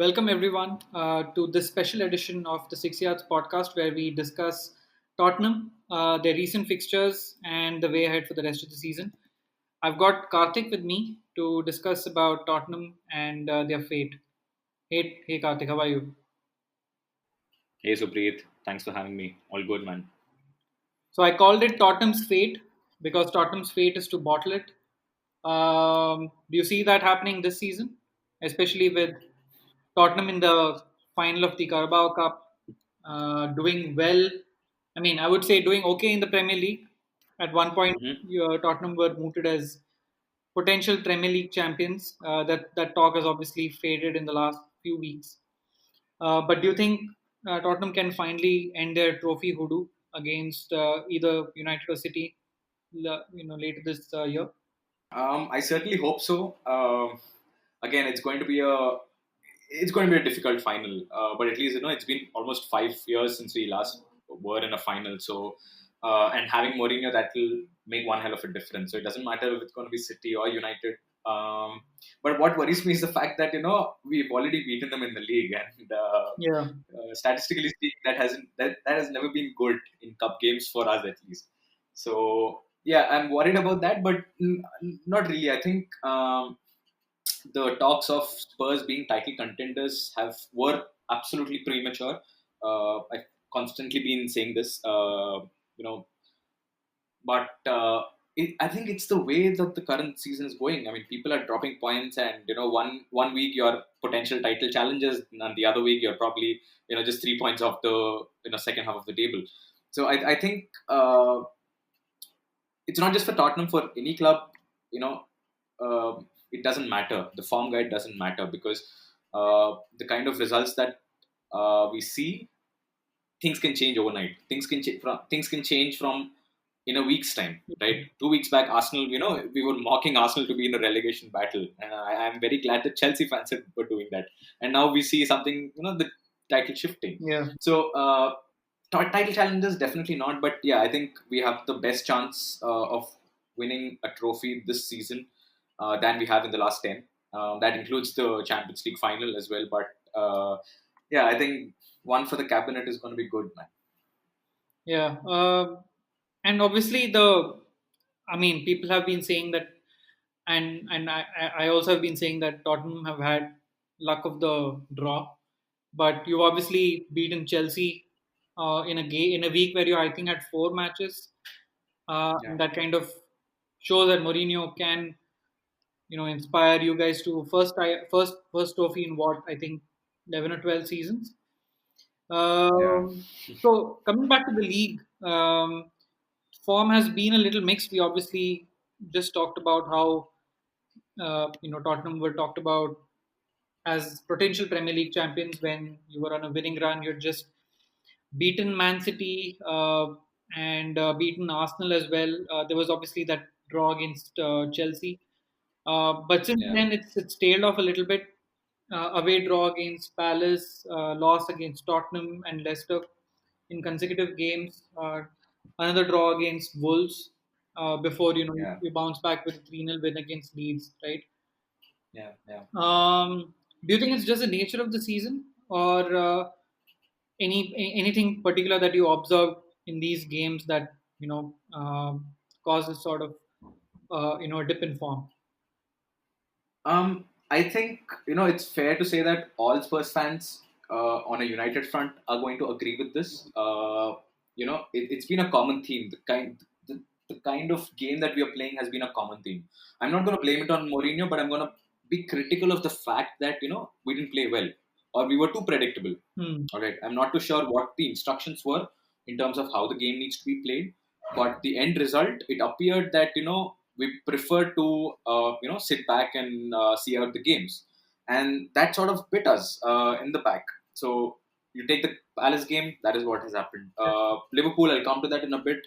welcome everyone to this special edition of the Six Yards podcast where we discuss Tottenham, their recent fixtures, and the way ahead for the rest of the season. I've got Karthik with me to discuss about Tottenham and their fate. Hey Karthik, how are you? Hey Supreet, thanks for having me. All good, man. So I called it Tottenham's fate because Tottenham's fate is to bottle it. Do you see that happening this season, especially with Tottenham in the final of the Carabao Cup, doing well? I mean, I would say doing okay in the Premier League. At one point, hmm Tottenham were mooted as potential Premier League champions. That talk has obviously faded in the last few weeks. But do you think Tottenham can finally end their trophy hoodoo against either United or City, later this year? I certainly hope so. Again, it's going to be a difficult final, but at least it's been almost 5 years since we last were in a final. So, and having Mourinho, that will make one hell of a difference. So it doesn't matter if it's going to be City or United. But what worries me is the fact that we've already beaten them in the league, and Yeah. statistically speaking, that has never been good in cup games for us at least. So yeah, I'm worried about that, but not really. I think the talks of Spurs being title contenders were absolutely premature. I've constantly been saying this, you know, but I think it's the way that the current season is going. I mean, people are dropping points, and one week you're potential title challengers, and the other week you're probably just 3 points off the second half of the table. So I think it's not just for Tottenham, for any club. You know, it doesn't matter. The form guide doesn't matter because the kind of results that we see, things can change overnight. Things can change from in a week's time, right? 2 weeks back, Arsenal, we were mocking Arsenal to be in a relegation battle, and I'm very glad that Chelsea fans were doing that. And now we see something, the title shifting. Yeah. So title challenges definitely not, but yeah, I think we have the best chance of winning a trophy this season than we have in the last 10. That includes the Champions League final as well. But yeah, I think one for the cabinet is going to be good, man. Yeah. And obviously I mean, people have been saying that, and I also have been saying that Tottenham have had luck of the draw, but you obviously beaten Chelsea in a week where you I think had four matches, Yeah. and that kind of shows that Mourinho can inspire you guys to first trophy in what I think 11 or 12 seasons. Yeah. So coming back to the league, form has been a little mixed. We obviously just talked about how Tottenham were talked about as potential Premier League champions when you were on a winning run. You're just beaten Man City and beaten Arsenal as well. There was obviously that draw against Chelsea, but since Yeah. then it's tailed off a little bit. Away draw against Palace, loss against Tottenham and Leicester in consecutive games. Another draw against Wolves before Yeah. you bounce back with a 3-0 win against Leeds, right? Yeah. Yeah. Do you think it's just the nature of the season, or anything particular that you observed in these games that causes sort of a dip in form? I think it's fair to say that all Spurs fans on a United front are going to agree with this. It's been a common theme. The kind of game that we are playing has been a common theme. I'm not going to blame it on Mourinho, but I'm going to be critical of the fact that we didn't play well, or we were too predictable. Hmm. All right, I'm not too sure what the instructions were in terms of how the game needs to be played, but the end result, it appeared that we prefer to sit back and see out the games, and that sort of bit us in the back. So you take the Palace game, that is what has happened. Liverpool, I'll come to that in a bit.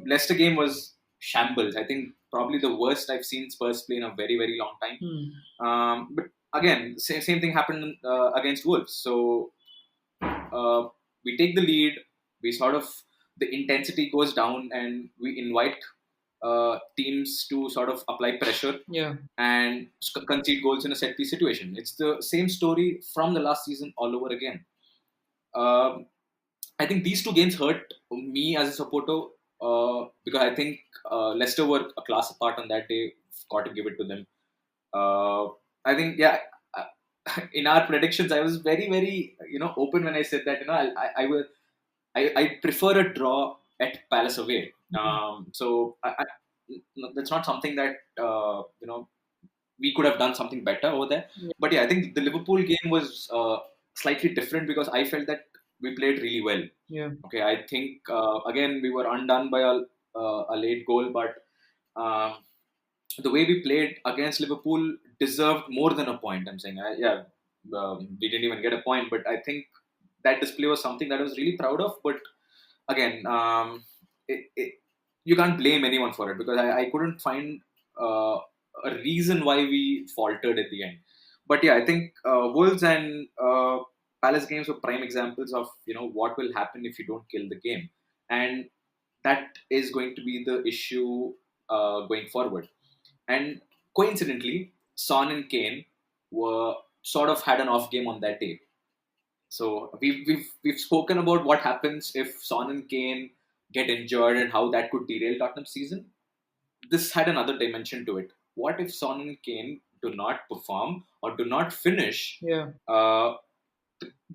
Leicester game was shambles. I think probably the worst I've seen Spurs play in a very very long time. Hmm. But again, same thing happened against Wolves. So we take the lead. We sort of, the intensity goes down, and we invite teams to sort of apply pressure Yeah. and concede goals in a set piece situation. It's the same story from the last season all over again. Um, I think these two games hurt me as a supporter because I think Leicester were a class apart on that day. Got to give it to them. Uh, I think, yeah, uh, in our predictions, I was very, very, open when I said that, I will, I prefer a draw at Palace away. Mhm. That's not something that, we could have done something better over there. Yeah. But yeah, I think the Liverpool game was slightly different because I felt that we played really well. Yeah. Okay, I think again we were undone by a late goal, but um, the way we played against Liverpool deserved more than a point. I'm saying, yeah, we didn't even get a point, but I think that display was something that I was really proud of. But again, you can't blame anyone for it because I couldn't find a reason why we faltered at the end. But yeah, I think Wolves and Palace games were prime examples of what will happen if you don't kill the game, and that is going to be the issue going forward. And coincidentally, Son and Kane were sort of had an off game on that day. So we've spoken about what happens if Son and Kane get injured and how that could derail Tottenham's season. This had another dimension to it. What if Son and Kane do not perform or do not finish? Yeah. Uh,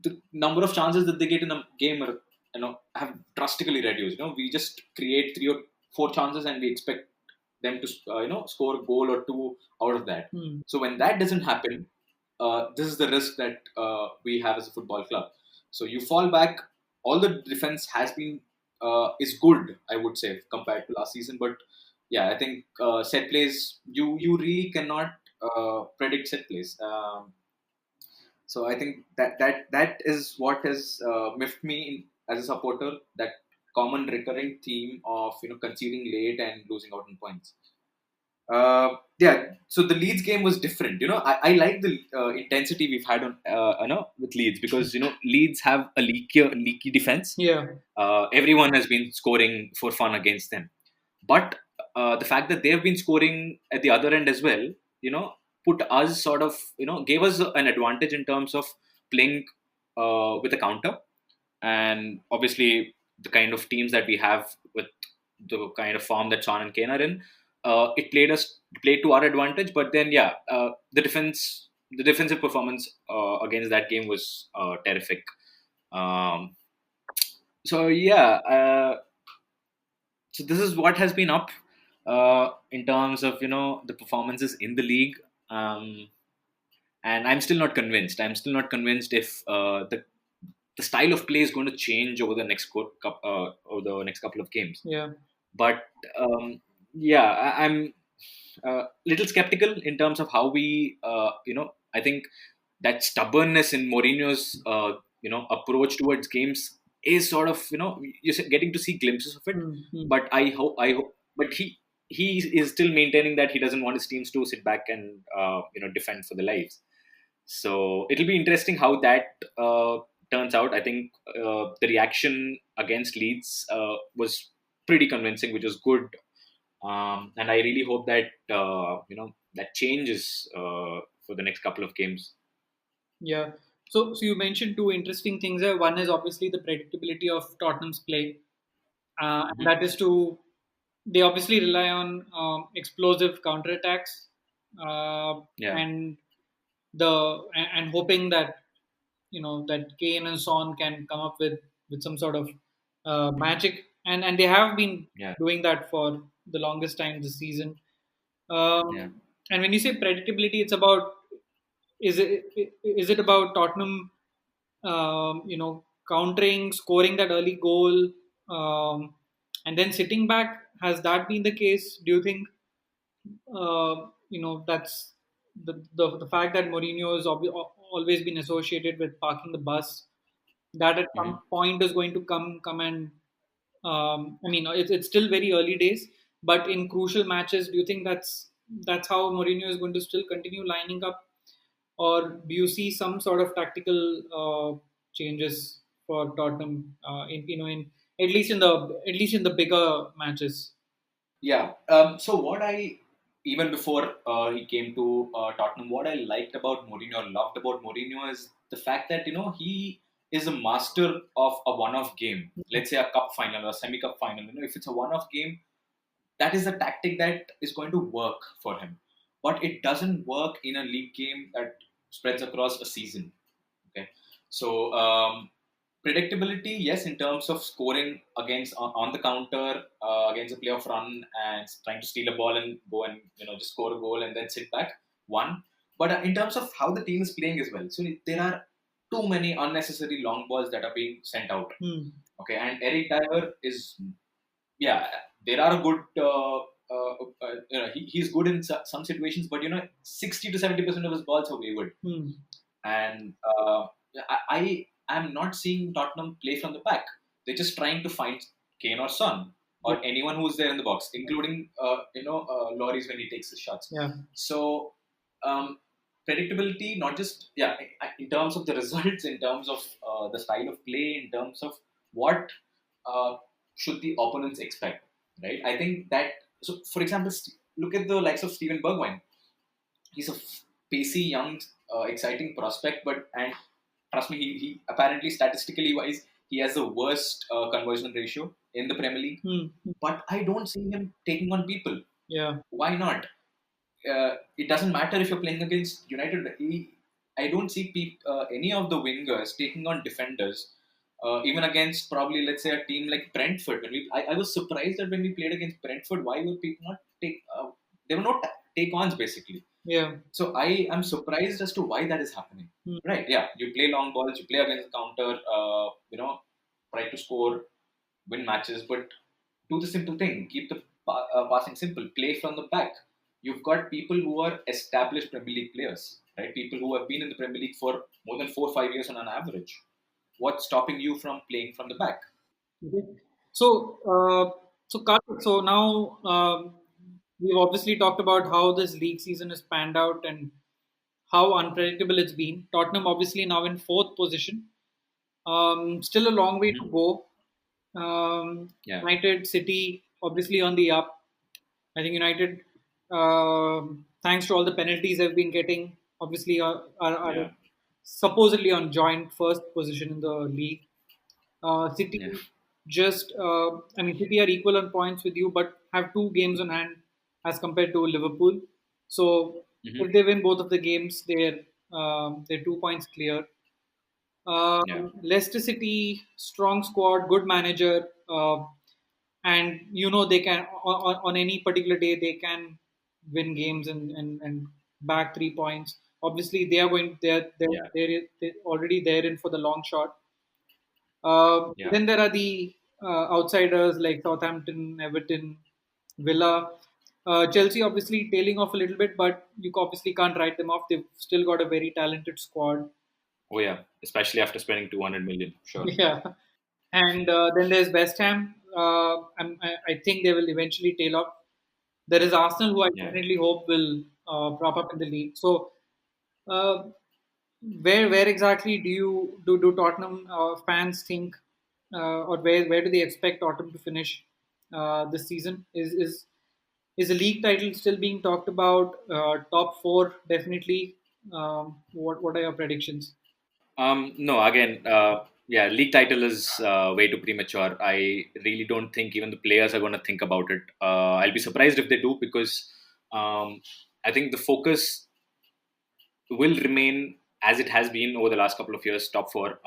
the number of chances that they get in a game are, have drastically reduced. We just create 3 or 4 chances and we expect them to score a goal or two out of that. Hmm. So when that doesn't happen, this is the risk that we have as a football club. So you fall back. All the defense has been is good, I would say, compared to last season. But yeah, I think set plays you really cannot predict set plays. So I think that is what has miffed me as a supporter. That common recurring theme of conceding late and losing out on points. Yeah, so the Leeds game was different. I like the intensity we've had on with Leeds because Leeds have a leaky defense. Yeah. Everyone has been scoring for fun against them, but the fact that they have been scoring at the other end as well, put us sort of gave us an advantage in terms of playing with a counter, and obviously the kind of teams that we have with the kind of form that Son and Kane are in, it played to our advantage. But then, yeah, the defensive performance against that game was terrific. Um, so yeah, so this is what has been up in terms of the performances in the league. And I'm still not convinced. I'm still not convinced if the style of play is going to change over the over the next couple of games. Yeah. But yeah, I'm a little skeptical in terms of how we, I think that stubbornness in Mourinho's, approach towards games is sort of, you're getting to see glimpses of it. Hmm. Hmm. But but he is still maintaining that he doesn't want his teams to sit back and, defend for their lives. So it'll be interesting how that turns out. I think the reaction against Leeds was pretty convincing, which was good, and I really hope that that changes for the next couple of games. Yeah. So you mentioned two interesting things there. One is obviously the predictability of Tottenham's play, and Hmm. that is to they obviously rely on explosive counterattacks, uh, Yeah, and and hoping that that Kane and Son can come up with some sort of magic, and they have been yeah, doing that for the longest time this season. yeah, And when you say predictability, it's about is it about Tottenham, countering, scoring that early goal, and then sitting back? Has that been the case? Do you think that's the fact that Mourinho has always been associated with parking the bus, that at hmm some point is going to come and I mean it's still very early days, but in crucial matches, do you think that's how Mourinho is going to still continue lining up, or do you see some sort of tactical changes for Tottenham in at least in the bigger matches? Yeah. So what I even before he came to Tottenham, what I liked about Mourinho, loved about Mourinho is the fact that he is a master of a one-off game. Let's say a cup final or semi-cup final. If it's a one-off game, that is a tactic that is going to work for him. But it doesn't work in a league game that spreads across a season. Okay, so predictability, yes, in terms of scoring against on the counter against a playoff run and trying to steal a ball and go and just score a goal and then sit back. One, but in terms of how the team is playing as well, so there are too many unnecessary long balls that are being sent out. Hmm. Okay, and Eric Dyer is, yeah, there are a good. He's good in some situations, but 60 to 70% of his balls are wayward. Hmm. And I am not seeing Tottenham play from the back. They're just trying to find Kane or Son Yeah. or anyone who's there in the box, including Loris when he takes his shots. Yeah. So um, predictability, not just in terms of the results, in terms of the style of play, in terms of what uh, should the opponents expect, right? I think that. So, for example, look at the likes of Steven Bergwijn. He's a pacey, young, exciting prospect, but and trust me, he apparently statistically wise, he has the worst conversion ratio in the Premier League. Hmm. But I don't see him taking on people. Yeah. Why not? It doesn't matter if you're playing against United. I don't see any of the wingers taking on defenders, even against probably let's say a team like Brentford. I was surprised that when we played against Brentford, why were people not take? They were not take-ons basically. Yeah. So I am surprised as to why that is happening. Hmm. Right? Yeah, you play long balls, you play against the counter, try to score, win matches, but do the simple thing. Keep the passing simple. Play from the back. You've got people who are established Premier League players, right? People who have been in the Premier League for more than 4 or 5 years on an average. What's stopping you from playing from the back? Okay. Karthik, so now we've obviously talked about how this league season has panned out and how unpredictable it's been. Tottenham obviously now in fourth position. Still a long way to Hmm. go. Yeah, United, City, obviously on the up. I think United, thanks to all the penalties they've been getting, obviously are yeah, supposedly on joint first position in the league. yeah. City I mean, City are equal on points with you, but have two games on hand as compared to Liverpool. So Hmm. if they win both of the games, they're 2 points clear. Yeah, Leicester City, strong squad, good manager, and they can on any particular day they can win games and bag 3 points. Obviously, they are going. yeah, They're already there in for the long shot. yeah, Then there are the outsiders like Southampton, Everton, Villa. Chelsea obviously tailing off a little bit, but you obviously can't write them off. They've still got a very talented squad. oh yeah. Especially after spending 200 million, sure. Yeah. And then there's West Ham. I think they will eventually tail off. There is Arsenal, who I Yeah. definitely hope will prop up in the league. So, uh, where exactly do Tottenham fans think, or where do they expect Tottenham to finish this season? Is the league title still being talked about? Top four definitely. What are your predictions? No, again, yeah, league title is way too premature. I really don't think even the players are going to think about it. I'll be surprised if they do because I think the focus will remain as it has been over the last couple of years. Top four,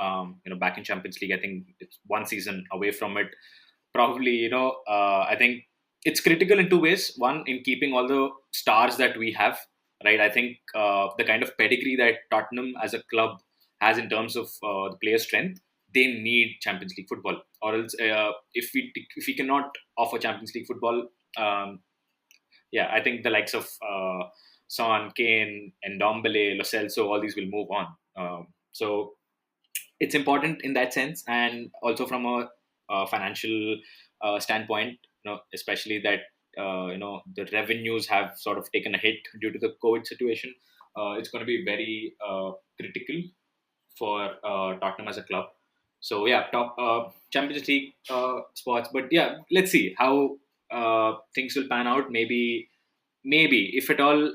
back in Champions League. I think it's one season away from it. Probably, I think it's critical in two ways. One, in keeping all the stars that we have, right? I think the kind of pedigree that Tottenham as a club has in terms of the player strength, they need Champions League football. Or else, if we cannot offer Champions League football, yeah, I think the likes of Son, Kane, and Dombele, Lo Celso, all these will move on. So it's important in that sense, and also from a financial standpoint, especially that the revenues have sort of taken a hit due to the COVID situation. It's going to be very critical for Tottenham as a club. So yeah, top Champions League spots, but yeah, let's see how. things will pan out. Maybe if at all,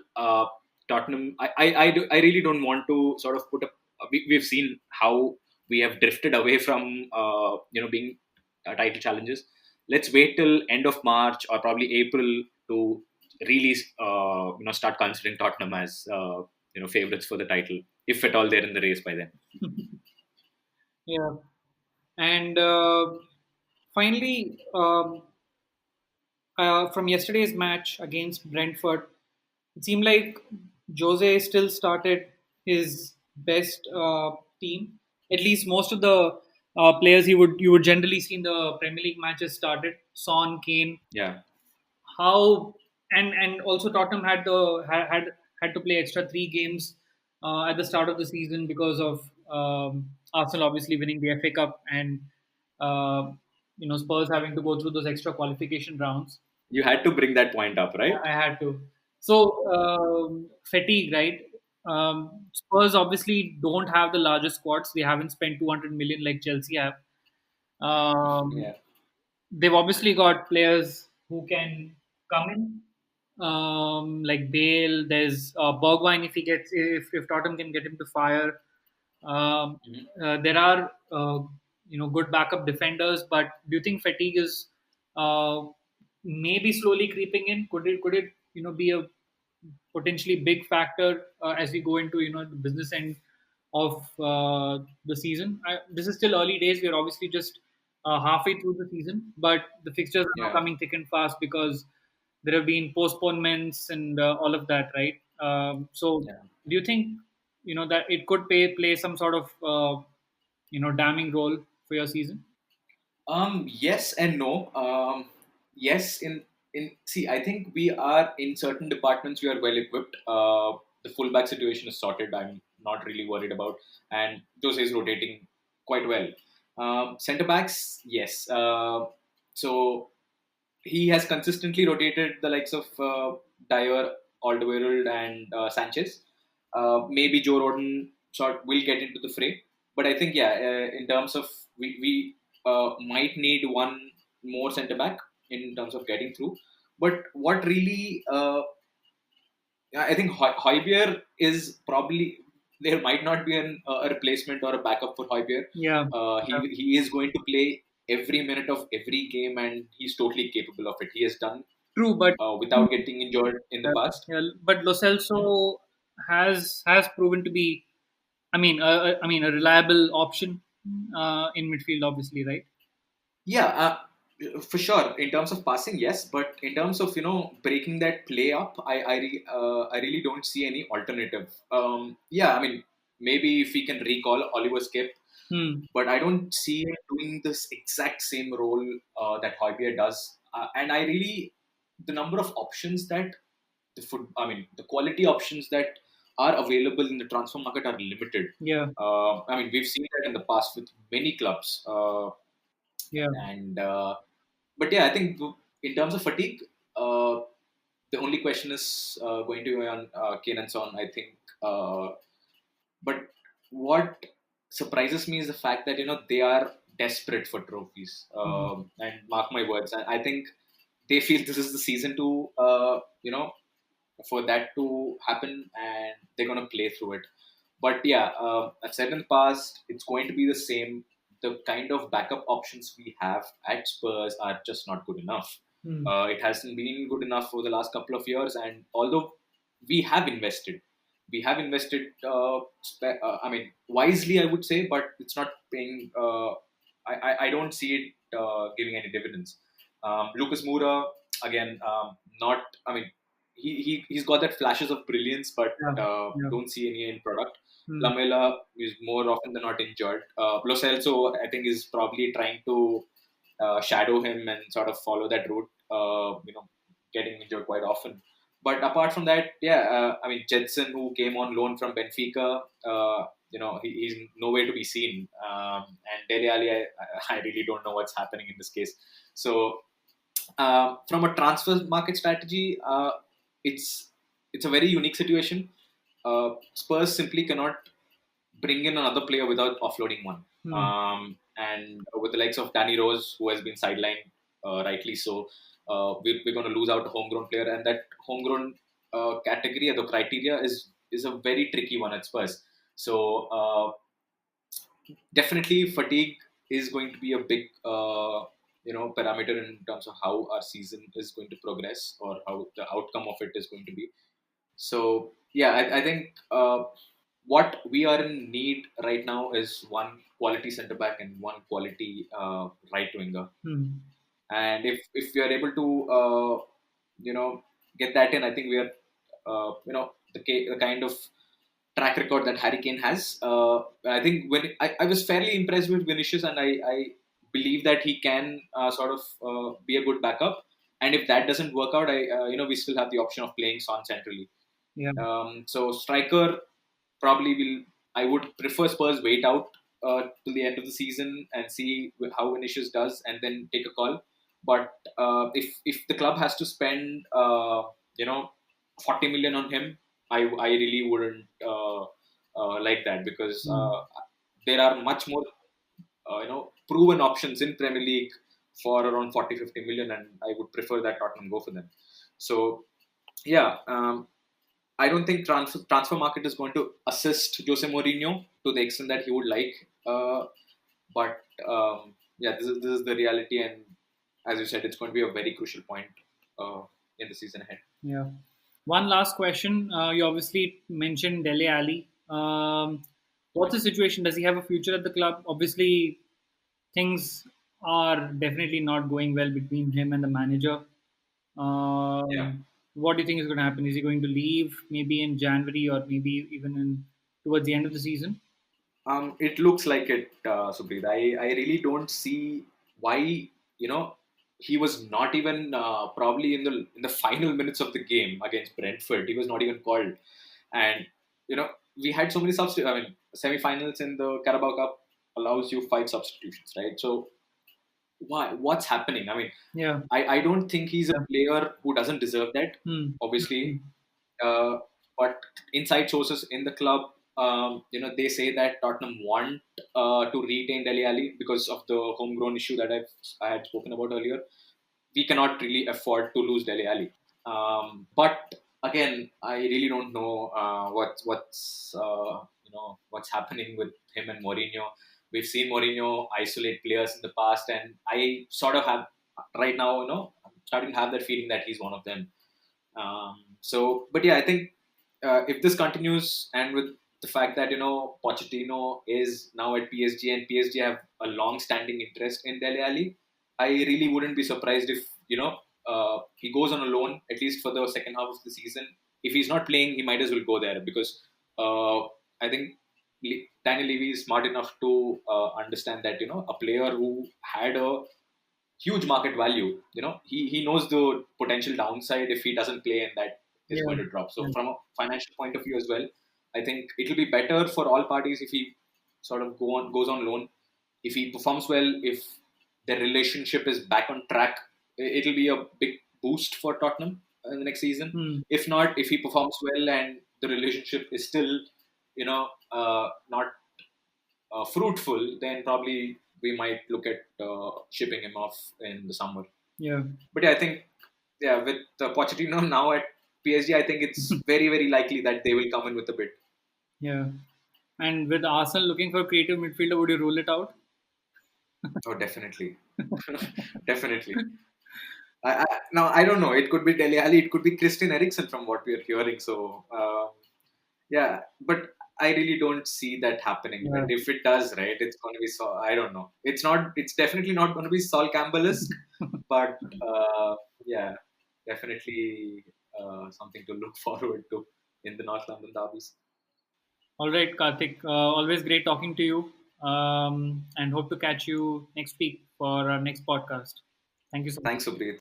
Tottenham. I really don't want to sort of put up. We've seen how we have drifted away from being title challenges. Let's wait till end of March or probably April to really start considering Tottenham as favorites for the title, if at all they're in the race by then. Yeah. And finally, from yesterday's match against Brentford, it seemed like Jose still started his best team. At least most of the players you would generally see in the Premier League matches started. Son, Kane, Yeah. how and also Tottenham had to play extra 3 games at the start of the season because of Arsenal obviously winning the FA Cup and uh, Spurs having to go through those extra qualification rounds. You had to bring that point up, right? I had to. So fatigue, right? Spurs obviously don't have the largest squads. They haven't spent 200 million like Chelsea have. Um, Yeah. they've obviously got players who can come in, like Bale. There's Bergwijn if Tottenham can get him to fire. Um, Mhm. there are good backup defenders, but do you think fatigue is uh, maybe slowly creeping in? Could it be a potentially big factor as we go into the business end of the season? This is still early days. We're obviously just halfway through the season, but the fixtures are now Yeah. coming thick and fast because there have been postponements and all of that, right? So, Yeah. do you think that it could play some sort of damning role for your season? Yes and no. Yes, in see, I think we are in certain departments we are well equipped. The fullback situation is sorted. I'm not really worried about, and Jose is rotating quite well. Centre backs, yes. So he has consistently rotated the likes of Dyer, Alderweireld, and Sanchez. Maybe Joe Roden sort will get into the fray, but I think yeah, in terms of we might need one more centre back in terms of getting through. But what really I think Højbjerg is probably there might not be a replacement or a backup for Højbjerg. Yeah, yeah. He is going to play every minute of every game, and he's totally capable of it. He has done True, but without getting injured in the yeah, past. yeah, but Lo Celso has proven to be, I mean, a reliable option in midfield, obviously, right? Yeah, for sure. In terms of passing, yes, but in terms of breaking that play up, I really don't see any alternative. Yeah, I mean maybe if we can recall Oliver Skip, Hmm. but I don't see him doing this exact same role that Højbjerg does. And I really the number of options that I mean the quality options that are available in the transfer market are limited. Yeah, I mean we've seen that in the past with many clubs. yeah, And But yeah, I think in terms of fatigue, uh, the only question is going to be on Kane and Son. I think, but what surprises me is the fact that they are desperate for trophies. hmm, And mark my words, I think they feel this is the season to for that to happen, and they're going to play through it. But yeah, I've said in the past, it's going to be the same. The kind of backup options we have at Spurs are just not good enough. hmm, It hasn't been good enough for the last couple of years, and although we have invested, I mean, wisely, I would say, but it's not paying. I don't see it giving any dividends. Lucas Moura, again, not. I mean, he's got that flashes of brilliance, but yeah, yeah. don't see any end product. Hmm, Lamela is more often than not injured. Lo Celso, I think, is probably trying to shadow him and sort of follow that route. Getting injured quite often. But apart from that, yeah, I mean, Jedson, who came on loan from Benfica, he's nowhere to be seen. And Dele Alli, I really don't know what's happening in this case. So from a transfer market strategy, it's a very unique situation. Spurs simply cannot bring in another player without offloading one. hmm, And with the likes of Danny Rose, who has been sidelined, rightly so. we're going to lose out a homegrown player, and that homegrown category or the criteria is a very tricky one at Spurs. So definitely fatigue is going to be a big parameter in terms of how our season is going to progress or how the outcome of it is going to be. So yeah, I think what we are in need right now is one quality centre back and one quality right winger. Hmm. And if we are able to you know get that in, I think we are the kind of track record that Harry Kane has. I think I was fairly impressed with Vinicius, and I believe that he can sort of be a good backup. And if that doesn't work out, we still have the option of playing Son centrally. Yeah. So striker probably will. I would prefer Spurs wait out till the end of the season and see how Vinicius does, and then take a call. But if the club has to spend 40 million on him, I really wouldn't like that, because Hmm. there are much more proven options in Premier League for around 40-50 million, and I would prefer that Tottenham go for them. So yeah, I don't think transfer market is going to assist Jose Mourinho to the extent that he would like. But yeah, this is the reality, and as you said, it's going to be a very crucial point uh, in the season ahead. Yeah. One last question. You obviously mentioned Dele Alli. What's the situation? Does he have a future at the club? Obviously, things are definitely not going well between him and the manager. Yeah. What do you think is going to happen? Is he going to leave maybe in January or maybe even towards the end of the season? It looks like it, Subrid. I really don't see why he was not even probably in the final minutes of the game against Brentford. He was not even called, and we had so many substitutes. I mean, semi-finals in the Carabao Cup allows you 5 substitutions, right? So why? What's happening? I mean, Yeah. I don't think he's a Yeah. player who doesn't deserve that. Hmm. Hmm. Obviously, uh, but inside sources in the club, they say that Tottenham want to retain Dele Alli because of the homegrown issue that I had spoken about earlier. We cannot really afford to lose Dele Alli. But again, I really don't know what's happening with him and Mourinho. We've seen Mourinho isolate players in the past, and I sort of have right now, I'm starting to have that feeling that he's one of them. But yeah, I think if this continues, and with the fact that Pochettino is now at PSG, and PSG have a long-standing interest in Dele Alli, I really wouldn't be surprised if he goes on a loan at least for the second half of the season. If he's not playing, he might as well go there, because I think Daniel Levy is smart enough to understand that a player who had a huge market value. He knows the potential downside if he doesn't play, and that is Yeah. going to drop. So Yeah. from a financial point of view as well, I think it will be better for all parties if he sort of goes on loan. If he performs well, if their relationship is back on track, it'll be a big boost for Tottenham in the next season. Hmm. If not, if he performs well and the relationship is still, not fruitful, then probably we might look at shipping him off in the summer. Yeah. But yeah, I think with Pochettino now at PSG, I think it's very very likely that they will come in with a bid. Yeah. And with Arsenal looking for a creative midfielder, would you rule it out? Oh, definitely, definitely. Now I don't know. It could be Dele Alli. It could be Christian Eriksen from what we are hearing. So yeah, but I really don't see that happening. Yeah. And if it does, right, it's going to be so. I don't know. It's not. It's definitely not going to be Sol Campbell-esque, but yeah, definitely something to look forward to in the North London derbies. All right, Karthik. Always great talking to you. And hope to catch you next week for our next podcast. Thank you so much. Thanks, Supreet.